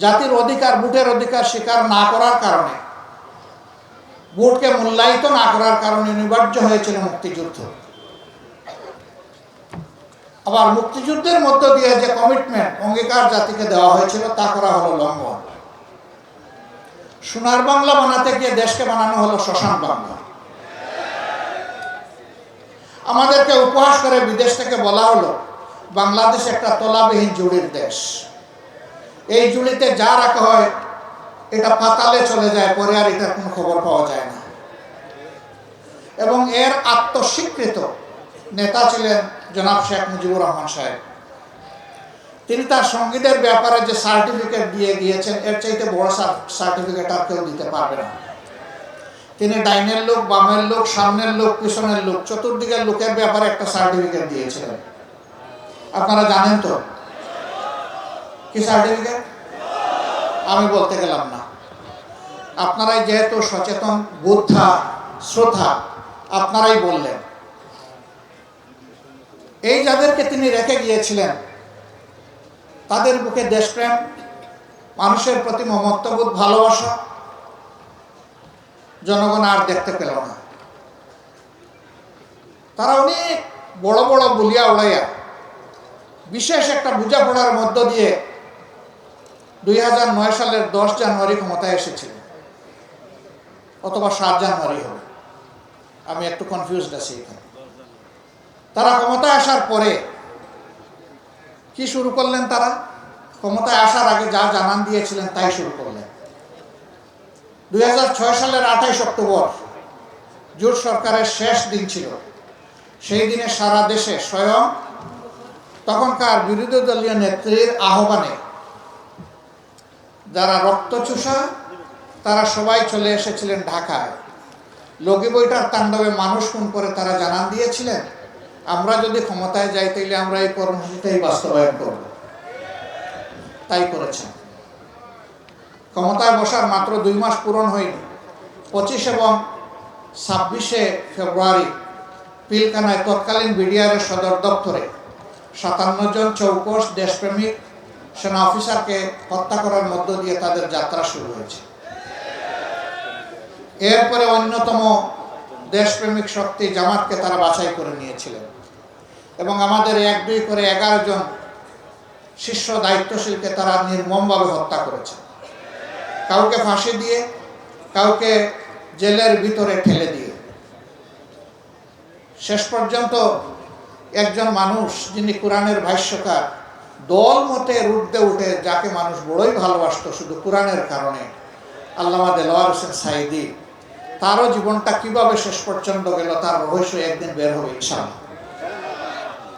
জাতির অধিকার, ভোটের অধিকার স্বীকার না করার কারণে, ভোটকে মূল্যায়িত না করার কারণে অনিবার্য হয়েছিল মুক্তিযুদ্ধ। আবার মুক্তিযুদ্ধের মধ্য দিয়ে যে কমিটমেন্ট, অঙ্গীকার জাতিকে দেওয়া হয়েছিল তা করা হলো লঙ্ঘন। সোনার বাংলা বানাতে গিয়ে দেশকে বানানো হলো শ্মশান বাংলা। আমাদেরকে উপহাস করে বিদেশ থেকে বলা হলো বাংলাদেশ একটা তলাবিহীন জুড়ির দেশ, এই জুড়িতে যা রাখা হয় এটা পাতালে চলে যায়, পরে আর এটার কোনো খবর পাওয়া যায় না। এবং এর আত্মস্বীকৃত নেতা ছিলেন জনাব শেখ মুজিবুর রহমান সাহেব। তিনি তার সঙ্গীদের ব্যাপারে যে সার্টিফিকেট দিয়ে গিয়েছেন, এর চাইতে বড় সার্টিফিকেট আর কেউ দিতে পারবে না। তিনি ডাইনের লোক, বামের লোক, সামনের লোক, পিছনের লোক, চতুর্দিকের লোকের ব্যাপারে একটা সার্টিফিকেট দিয়েছিলেন। আপনারা জানেন তো কি সার্টিফিকেট? আমি বলতে গেলাম না, আপনারাই যেহেতু সচেতন, বুদ্ধা, শ্রোতা, আপনারাই বললেন। এই যাদেরকে তিনি রেখে গিয়েছিলেন তাদের বুকে দেশপ্রেম, মানুষের প্রতি মমত্ববোধ, ভালোবাসা জনগণ আর দেখতে পেল না। তারা অনেক বড় বড় বুলিয়া উড়াইয়া বিশেষ একটা বোঝাপড়ার মধ্য দিয়ে 2009 সালের 10 জানুয়ারি ক্ষমতায় এসেছিল, অথবা 7 জানুয়ারি হবে, আমি একটু কনফিউজড আছি এখানে। তারা ক্ষমতায় আসার পরে কি শুরু করলেন? তারা ক্ষমতায় আসার আগে যা জানান দিয়েছিলেন তাই শুরু করলেন। 2006 সালের 28 অক্টোবর জোট সরকারের শেষ দিন ছিল। সেই দিনে সারা দেশে স্বয়ং তখনকার বিরোধী দলীয় নেত্রীর আহ্বানে যারা রক্তচোষা তারা সবাই চলে এসেছিলেন ঢাকায়। লগি বইটার তাণ্ডবে মানুষ খুন করে তারা জানান দিয়েছিলেন, আমরা যদি ক্ষমতায় যাই তাইলে আমরা এই কর্মসূচিটাই বাস্তবায়ন করব। তাই করেছেন। ক্ষমতায় বসার মাত্র 2 মাস পূরণ হয়নি। 25 এবং 26শে ফেব্রুয়ারি পিলখানায় তৎকালীন বিডিআরের সদর দপ্তরে 57 জন চৌকস দেশপ্রেমিক সেনা অফিসারকে হত্যা করার মধ্য দিয়ে তাদের যাত্রা শুরু হয়েছে। এরপরে অন্যতম দেশপ্রেমিক শক্তি জামাতকে তারা বাছাই করে নিয়েছিলেন এবং আমাদের 1-2 করে 11 জন শীর্ষ দায়িত্বশীলকে তারা নির্মমভাবে হত্যা করেছে। কাউকে ফাঁসি দিয়ে, কাউকে জেলের ভিতরে ঠেলে দিয়ে। শেষ পর্যন্ত একজন মানুষ যিনি কোরআনের ভাষ্যকার, দল মতে রুদ্ধে উঠে যাকে মানুষ বড়ই ভালোবাসত শুধু কোরআনের কারণে, আল্লামা দেলোয়ার হোসেন সাঈদী, তারও জীবনটা কিভাবে শেষ পর্যন্ত গেল তার রহস্য একদিন বের হবে ইনশাআল্লাহ।